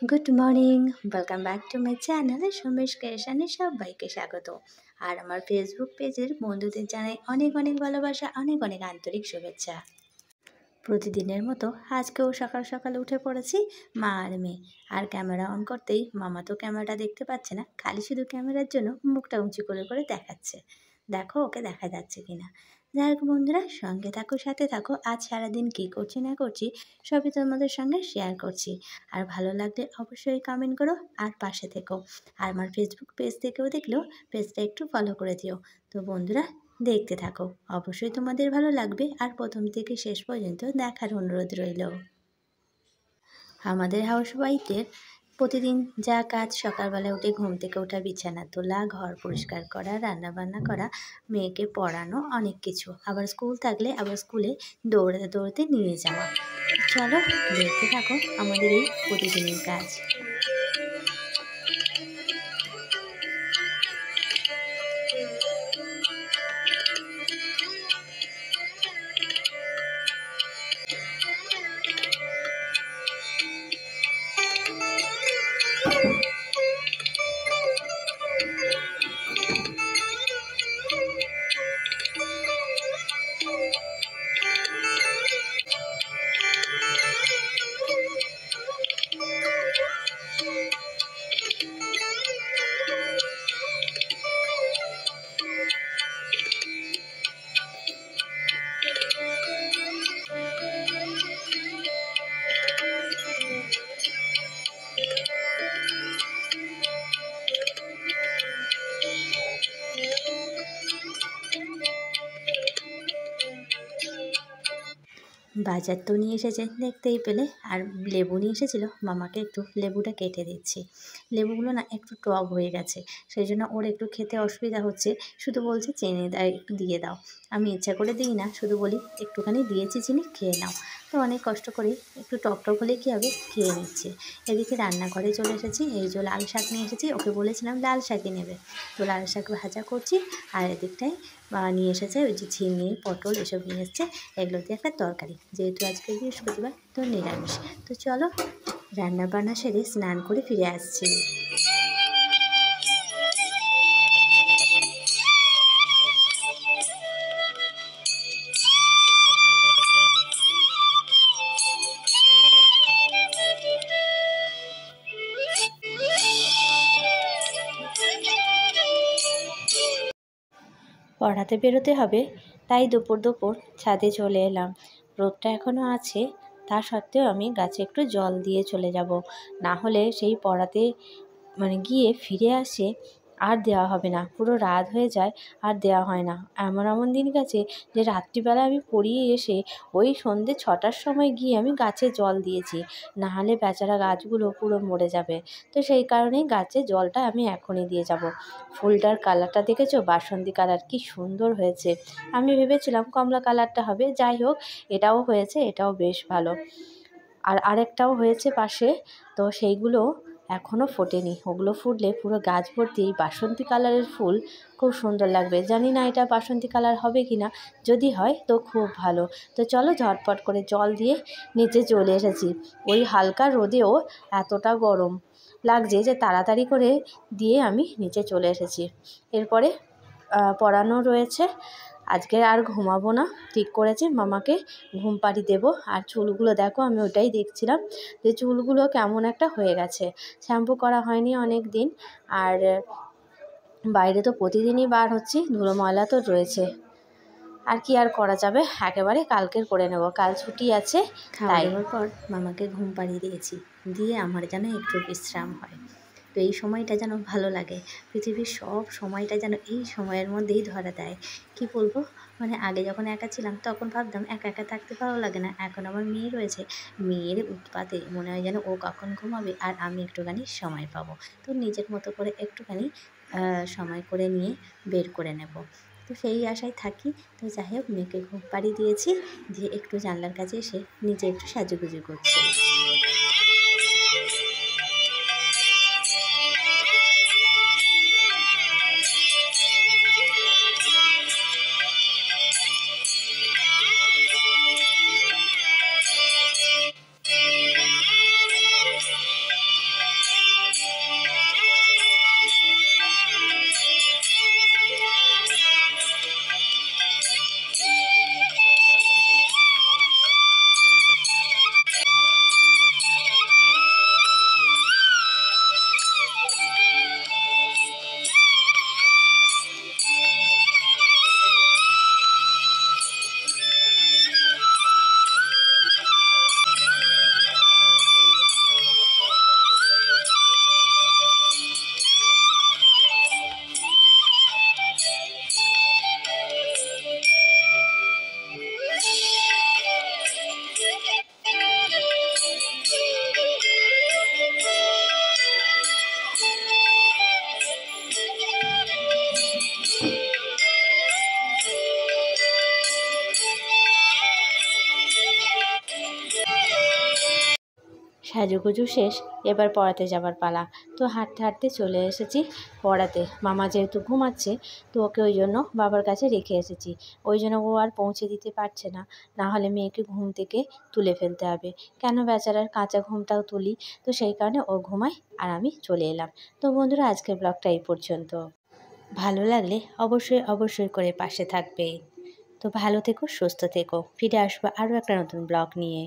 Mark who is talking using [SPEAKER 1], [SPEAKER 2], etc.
[SPEAKER 1] Good morning, welcome back to my channel Samesh ক্রিয়েশনে সবাইকে স্বাগত। আর আমার ফেসবুক পেজের বন্ধুদের জানাই অনেক অনেক ভালোবাসা, অনেক অনেক আন্তরিক শুভেচ্ছা। প্রতিদিনের মতো আজকেও সকাল সকাল উঠে পড়েছি মা আর মেয়ে। আর ক্যামেরা অন করতেই মামা তো ক্যামেরাটা দেখতে পাচ্ছে না, খালি শুধু ক্যামেরার জন্য মুখটা উঁচু করে করে দেখাচ্ছে। দেখো ওকে দেখা যাচ্ছে কিনা। যাই হোক বন্ধুরা, সঙ্গে থাকো, সাথে থাকো। আজ সারাদিন কী করছি না করছি সবই তোমাদের সঙ্গে শেয়ার করছি। আর ভালো লাগলে অবশ্যই কমেন্ট করো আর পাশে থেকো। আর আমার ফেসবুক পেজ থেকেও দেখলেও পেজটা একটু ফলো করে দিও। তো বন্ধুরা, দেখতে থাকো, অবশ্যই তোমাদের ভালো লাগবে। আর প্রথম থেকে শেষ পর্যন্ত দেখার অনুরোধ রইল। আমাদের হাউসওয়াইফদের প্রতিদিন যা কাজ, সকালবেলা উঠে ঘুম থেকে ওঠা, বিছানা তোলা, ঘর পরিষ্কার করা, রান্নাবান্না করা, মেয়েকে পড়ানো, অনেক কিছু। আবার স্কুল থাকলে আবার স্কুলে দৌড়াতে দৌড়াতে নিয়ে যাওয়া। চলো দেখতে থাকো আমাদের এই প্রতিদিনের কাজ। বাজার তো নিয়ে এসেছে দেখতেই পেলে, আর লেবু নিয়ে এসেছিলো। মামাকে একটু লেবুটা কেটে দিচ্ছি। লেবুগুলো না একটু টক হয়ে গেছে, সেই জন্য ওর একটু খেতে অসুবিধা হচ্ছে। শুধু বলছে চিনি একটু দিয়ে দাও। আমি ইচ্ছা করে দিই না, শুধু বলি একটুখানি দিয়েছি চিনি, খেয়ে নাও। তো অনেক কষ্ট করে একটু টক টক হলে কী হবে, খেয়ে নিচ্ছে। এদিকে রান্নাঘরে চলে এসেছি। এই যে লাল শাক নিয়ে এসেছি, ওকে বলেছিলাম লাল শাকই নেবে, তো লাল শাক ভাজা করছি। আর এদিকটায় নিয়ে এসেছে ওই যে ঝিঙে, পটল এসব নিয়ে এসছে, এগুলো দিয়ে একটা তরকারি। যেহেতু আজকে বৃহস্পতিবার, তো নিরামিষ। তো চলো রান্না বান্না সেরে স্নান করে ফিরে আসছি। পড়াতে বেরোতে হবে, তাই দুপুর দুপুর ছাদে চলে এলাম। রোদটা এখনও আছে, তা সত্ত্বেও আমি গাছে একটু জল দিয়ে চলে যাব। না হলে সেই পড়াতে গিয়ে ফিরে আসে আর দেওয়া হবে না, পুরো রাত হয়ে যায় আর দেওয়া হয় না। এমন এমন দিন গেছে যে রাত্রিবেলা আমি পড়িয়ে এসে ওই সন্ধ্যে 6টার সময় গিয়ে আমি গাছে জল দিয়েছি, না হলে বেচারা গাছগুলো পুরো মরে যাবে। তো সেই কারণেই গাছে জলটা আমি এখনই দিয়ে যাব। ফুলটার কালারটা দেখেছো, বাসন্তী কালার, কি সুন্দর হয়েছে। আমি ভেবেছিলাম কমলা কালারটা হবে, যাই হোক এটাও হয়েছে, এটাও বেশ ভালো। আর আরেকটাও হয়েছে পাশে, তো সেইগুলো এখনও ফোটেনি। ওগুলো ফুটলে পুরো গাছ ভর্তি এই বাসন্তী কালারের ফুল, খুব সুন্দর লাগবে। জানি না এটা বাসন্তী কালার হবে কি না, যদি হয় তো খুব ভালো। তো চলো ঝটপট করে জল দিয়ে নিচে চলে এসেছি। ওই হালকা রোদেও এতটা গরম লাগছে যে তাড়াতাড়ি করে দিয়ে আমি নিচে চলে এসেছি। এরপরে পড়ানো রয়েছে, আজকে আর ঘুমাবো না, ঠিক করেছি মামাকে ঘুম পাড়ি দেবো। আর চুলগুলো দেখো, আমি ওটাই দেখছিলাম যে চুলগুলো কেমন একটা হয়ে গেছে, শ্যাম্পু করা হয়নি অনেক দিন। আর বাইরে তো প্রতিদিনই বার হচ্ছি, ধুলো ময়লা তো রয়েছে। আর কি আর করা যাবে, একেবারে কালকের করে নেব, কাল ছুটি আছে। খাওয়া দাওয়ার পর মামাকে ঘুম পাড়িয়ে দিয়েছি, দিয়ে আমার যেন একটু বিশ্রাম হয়। তো এই সময়টা যেন ভালো লাগে, পৃথিবীর সব সময়টা যেন এই সময়ের মধ্যেই ধরা দেয়। কি বলবো, আগে যখন একা ছিলাম তখন ভাবতাম একা একা থাকতে ভালো লাগে না। এখন আমার মেয়ে রয়েছে, মেয়ের উৎপাতে মনে হয় যেন ও কখন ঘুমাবে আর আমি একটুখানি সময় পাবো। তো নিজের মতো করে একটুখানি সময় করে নিয়ে বের করে নেব, তো সেই আশায় থাকি। তো যাই হোক, মেয়েকে ঘুম পাড়িয়ে দিয়েছি, দিয়ে একটু জানলার কাছে এসে নিজে একটু সাজুগুজু করছি। সাজুগুজু শেষ, এবার পড়াতে যাবার পালা। তো হাঁটতে হাঁটতে চলে এসেছি পড়াতে। মামা যেহেতু ঘুমাচ্ছে, তো ওকে ওই জন্য বাবার কাছে রেখে এসেছি। ওই জন্য ও আর পৌঁছে দিতে পারছে না, না হলে মেয়েকে ঘুম থেকে তুলে ফেলতে হবে। কেন বেচারার কাঁচা ঘুমটাও তুলি, তো সেই কারণে ও ঘুমায় আর আমি চলে এলাম। তো বন্ধুরা, আজকের ব্লগটা এই পর্যন্ত। ভালো লাগলে অবশ্যই করে পাশে থাকবে। তো ভালো থেকো, সুস্থ থেকো। ফিরে আসবো আরও একটা নতুন ব্লগ নিয়ে।